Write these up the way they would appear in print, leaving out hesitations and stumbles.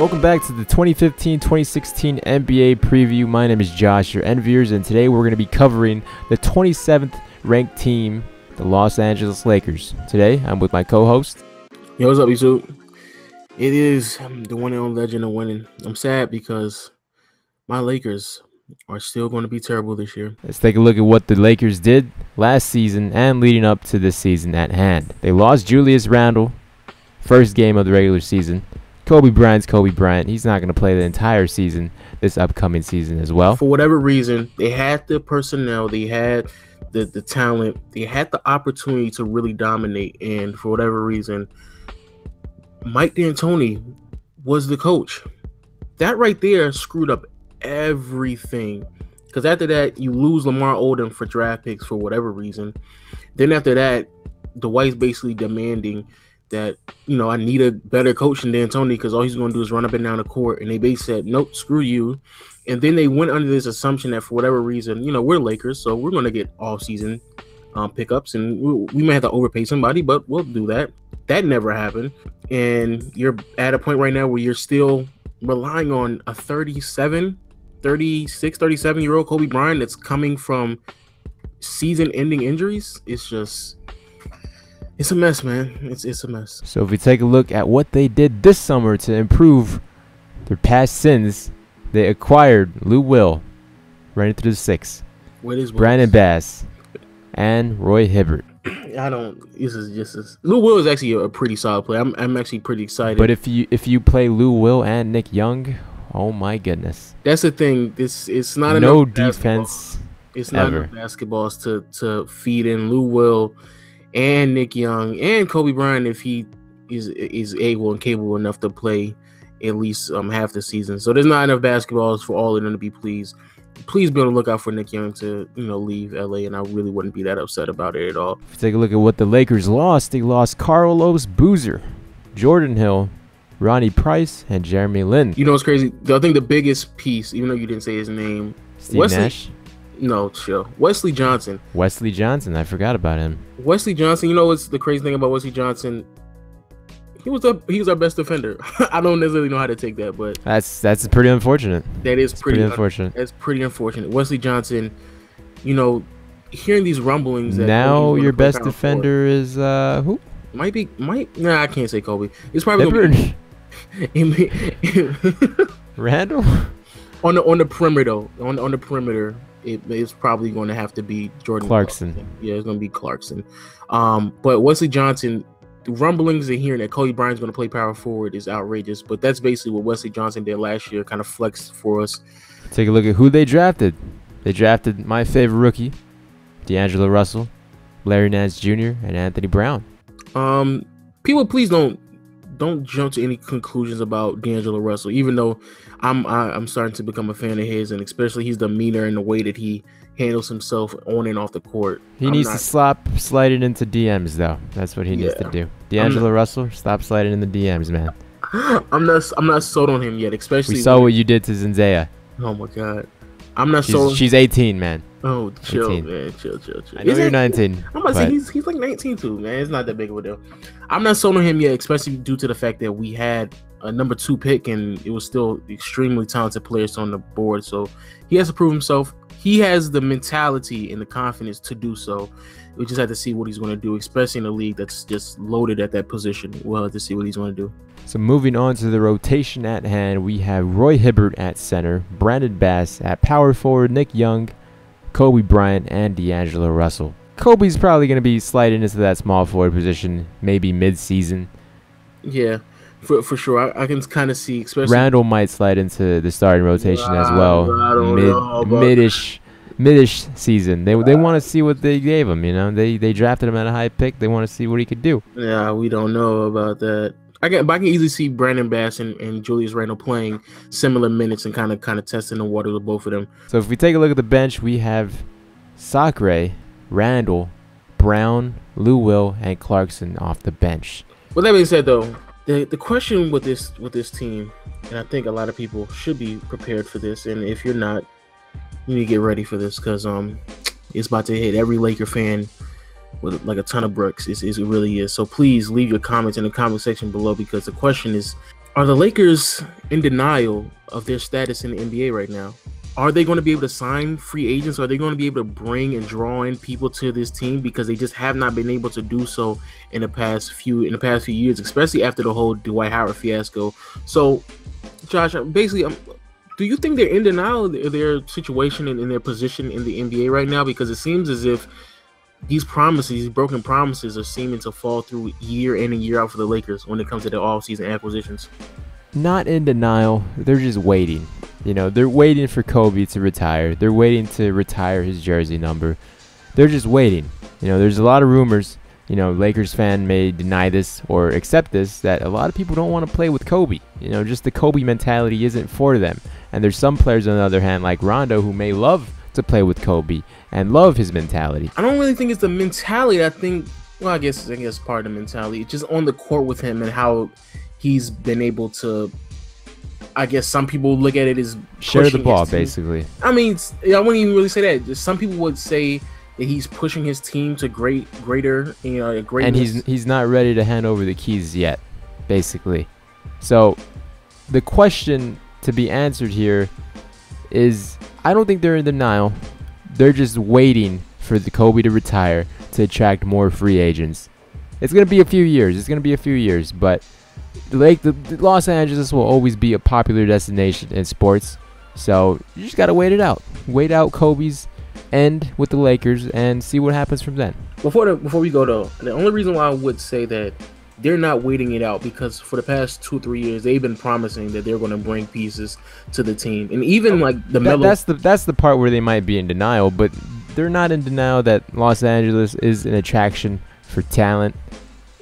Welcome back to the 2015-2016 NBA preview. My name is Josh, your enviers, and today we're going to be covering the 27th ranked team, the Los Angeles Lakers. Today, I'm with my co-host. Yo, what's up, Yusuf? It is the one and only legend of winning. I'm sad because my Lakers are still going to be terrible this year. Let's take a look at what the Lakers did last season and leading up to this season at hand. They lost Julius Randle, first game of the regular season. Kobe Bryant's Kobe Bryant. He's not going to play the entire season this upcoming season as well. For whatever reason, they had the personnel, they had the talent, they had the opportunity to really dominate, and for whatever reason, Mike D'Antoni was the coach. That right there screwed up everything. Because after that, you lose Lamar Odom for draft picks for whatever reason. Then after that, Dwight's basically demanding that, I need a better coach than D'Antoni because all he's going to do is run up and down the court. And they basically said, nope, screw you. And then they went under this assumption that for whatever reason, we're Lakers, so we're going to get all-season pickups. And we may have to overpay somebody, but we'll do that. That never happened. And you're at a point right now where you're still relying on a 37-year-old Kobe Bryant that's coming from season-ending injuries. It's a mess, man. It's a mess. So if we take a look at what they did this summer to improve their past sins, they acquired Lou Will, right into the six, Brandon Bass, and Roy Hibbert. Lou Will is actually a pretty solid player. I'm actually pretty excited. But if you play Lou Will and Nick Young, oh my goodness. That's the thing. It's not no enough defense. It's not enough basketballs to feed in Lou Will and Nick Young and Kobe Bryant if he is able and capable enough to play at least half the season. So there's not enough basketballs for all of them to be pleased. Please be on the lookout for Nick Young to leave LA, and I really wouldn't be that upset about it at all. If you take a look at what the Lakers lost, they lost Carlos Boozer, Jordan Hill, Ronnie Price, and Jeremy Lin. You know what's crazy? I think the biggest piece, even though you didn't say his name, Steve Nash. No, chill. Wesley Johnson. I forgot about him. Wesley Johnson, what's the crazy thing about Wesley Johnson? He was our best defender. I don't necessarily know how to take that, but that's pretty unfortunate. That's pretty unfortunate. That's pretty unfortunate. Wesley Johnson, hearing these rumblings that now your best defender is who? Nah, I can't say Kobe. It's probably gonna be Randall on the perimeter. On the perimeter, it's probably going to have to be Jordan Clarkson. Yeah, it's going to be Clarkson. But Wesley Johnson, the rumblings and hearing that Kobe Bryant's going to play power forward is outrageous. But that's basically what Wesley Johnson did last year, kind of flexed for us. Take a look at who they drafted. They drafted my favorite rookie, D'Angelo Russell, Larry Nance Jr., and Anthony Brown. People, please don't jump to any conclusions about D'Angelo Russell, even though I'm starting to become a fan of his, and especially his demeanor and the way that he handles himself on and off the court. He needs to stop sliding into DMs, though. That's what he needs to do. D'Angelo Russell, stop sliding in the DMs, man. I'm not sold on him yet, especially. We saw what you did to Zendaya. Oh my God, I'm not sold. She's 18, man. Oh, chill, 18. Man, chill. I know you're 19. I'm about to say he's like 19 too, man. It's not that big of a deal. I'm not sold on him yet, especially due to the fact that we had a number 2 pick and it was still extremely talented players on the board. So he has to prove himself. He has the mentality and the confidence to do so. We just have to see what he's going to do, especially in a league that's just loaded at that position. We'll have to see what he's going to do. So moving on to the rotation at hand, we have Roy Hibbert at center, Brandon Bass at power forward, Nick Young, Kobe Bryant, and D'Angelo Russell. Kobe's probably going to be sliding into that small forward position, maybe mid-season. Yeah, for sure. I can kind of see, especially Randall might slide into the starting rotation as well. Mid-ish season. They want to see what they gave him. They drafted him at a high pick. They want to see what he could do. Yeah, we don't know about that. I can easily see Brandon Bass and Julius Randle playing similar minutes and kind of testing the water with both of them. So if we take a look at the bench, we have Sacre, Randle, Brown, Lou Will, and Clarkson off the bench. With that being said, though, the question with this team, and I think a lot of people should be prepared for this, and if you're not, you need to get ready for this because it's about to hit every Laker fan with like a ton of bricks. It really is. So please leave your comments in the comment section below because the question is, Are the Lakers in denial of their status in the NBA right now? Are they going to be able to sign free agents? Are they going to be able to bring and draw in people to this team because they just have not been able to do so in the past few years, especially after the whole Dwight Howard fiasco? So, Josh, basically, do you think they're in denial of their situation and in their position in the NBA right now? Because it seems as if these promises, these broken promises, are seeming to fall through year in and year out for the Lakers when it comes to their offseason acquisitions. Not in denial. They're just waiting. You know, they're waiting for Kobe to retire. They're waiting to retire his jersey number. They're just waiting. You know, there's a lot of rumors. You know, Lakers fan may deny this or accept this, that a lot of people don't want to play with Kobe. You know, just the Kobe mentality isn't for them. And there's some players, on the other hand, like Rondo, who may love to play with Kobe and love his mentality. I don't really think it's the mentality. I think, well, I guess part of the mentality. It's just on the court with him and how he's been able to, I guess some people look at it as share the ball, basically. I mean, I wouldn't even really say that. Some people would say that he's pushing his team to greater, you know, greatness. And he's not ready to hand over the keys yet, basically. So the question to be answered here is, I don't think they're in denial. They're just waiting for the Kobe to retire to attract more free agents. It's going to be a few years. But the Los Angeles will always be a popular destination in sports. So you just got to wait it out. Wait out Kobe's end with the Lakers and see what happens from then. Before we go, though, the only reason why I would say that they're not waiting it out, because for the past 2-3 years they've been promising that they're going to bring pieces to the team, and even like that's the part where they might be in denial, but they're not in denial that Los Angeles is an attraction for talent.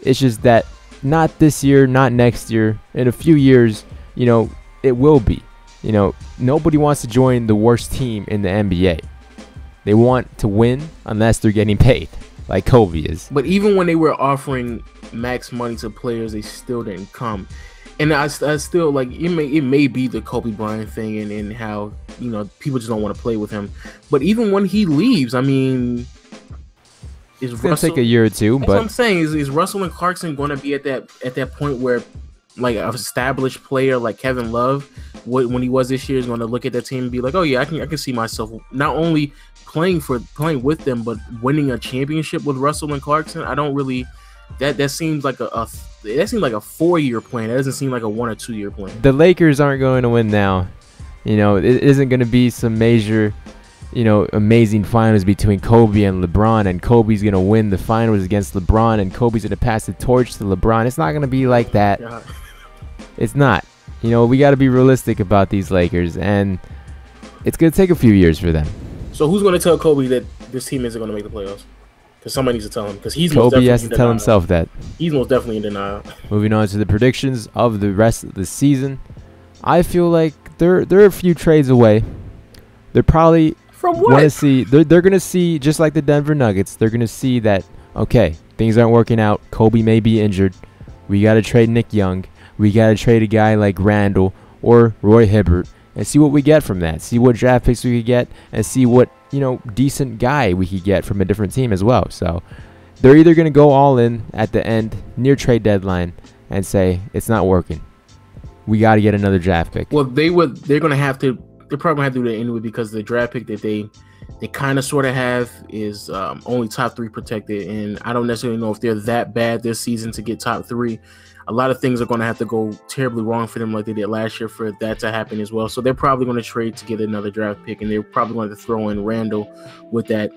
It's just that not this year, not next year. In a few years, you know, it will be. You know, nobody wants to join the worst team in the NBA. They want to win unless they're getting paid, like Kobe is. But even when they were offering max money to players, they still didn't come. And I still, like, it may be the Kobe Bryant thing and how, you know, people just don't want to play with him. But even when he leaves, I mean, it's gonna take a year or two. That's but what I'm saying is Russell and Clarkson going to be at that point where, like, an established player like Kevin Love, when he was this year, is going to look at that team and be like, oh yeah, I can see myself not only playing with them, but winning a championship with Russell and Clarkson. I don't really. That seems like a 4-year plan. That doesn't seem like a 1 or 2 year plan. The Lakers aren't going to win now. You know, it isn't going to be some major, you know, amazing finals between Kobe and LeBron, and Kobe's going to win the finals against LeBron, and Kobe's going to pass the torch to LeBron. It's not going to be like that. Yeah. It's not. You know, we got to be realistic about these Lakers, and it's going to take a few years for them. So who's going to tell Kobe that this team isn't going to make the playoffs? Because somebody needs to tell him. Because Kobe has to tell himself that. He's most definitely in denial. Moving on to the predictions of the rest of the season, I feel like they're a few trades away. They're probably from what? Want to see. They're gonna see, just like the Denver Nuggets. They're gonna see that, okay, things aren't working out. Kobe may be injured. We gotta trade Nick Young. We gotta trade a guy like Randall or Roy Hibbert and see what we get from that. See what draft picks we could get, and see what, you know, decent guy we could get from a different team as well. So they're either going to go all in at the end, near trade deadline, and say it's not working. We got to get another draft pick. Well, they're probably going to have to do that anyway, because the draft pick that they kind of sort of have is only top 3 protected, and I don't necessarily know if they're that bad this season to get top 3. A lot of things are going to have to go terribly wrong for them, like they did last year, for that to happen as well. So they're probably going to trade to get another draft pick, and they're probably going to throw in Randall with that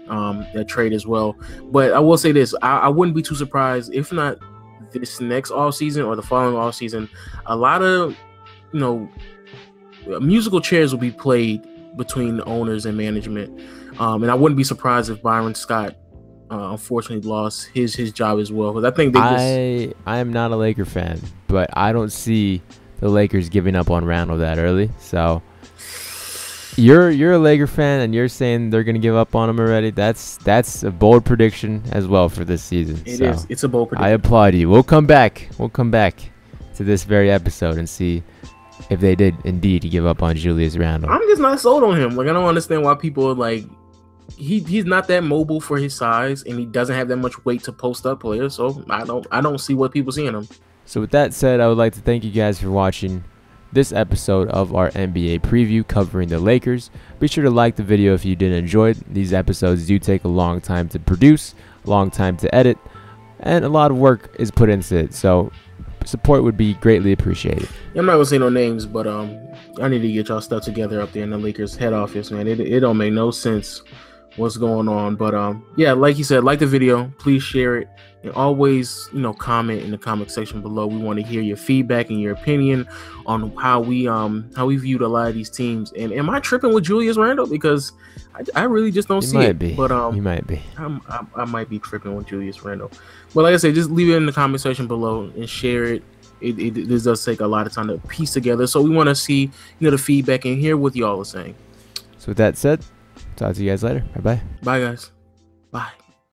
trade as well. But I will say this: I wouldn't be too surprised if not this next offseason or the following offseason, a lot of, you know, musical chairs will be played between the owners and management, and I wouldn't be surprised if Byron Scott unfortunately lost his job as well, because I think I am not a Laker fan, but I don't see the Lakers giving up on Randall that early. So you're a Laker fan and you're saying they're gonna give up on him already. That's a bold prediction as well for this season. It is. It's a bold prediction. I applaud you. We'll come back to this very episode and see if they did indeed give up on Julius Randle. I'm just not sold on him. Like, I don't understand why people are like, he's not that mobile for his size, and he doesn't have that much weight to post up players. So I don't see what people see in him. So with that said, I would like to thank you guys for watching this episode of our NBA preview covering the Lakers. Be sure to like the video if you did enjoy it. These episodes do take a long time to produce, a long time to edit, and a lot of work is put into it. So support would be greatly appreciated. I'm not gonna say no names, but I need to get y'all stuff together up there in the Lakers head office, man. It don't make no sense what's going on, but yeah, like you said, like the video, please share it, and always, you know, comment in the comment section below. We want to hear your feedback and your opinion on how we viewed a lot of these teams. And am I tripping with Julius Randle? Because I really just don't see it. But you might be. I might be tripping with Julius Randle. But like I said, just leave it in the comment section below and share it. This does take a lot of time to piece together, so we want to see, you know, the feedback and hear what y'all are saying. So with that said, talk to you guys later. Bye bye. Bye guys. Bye.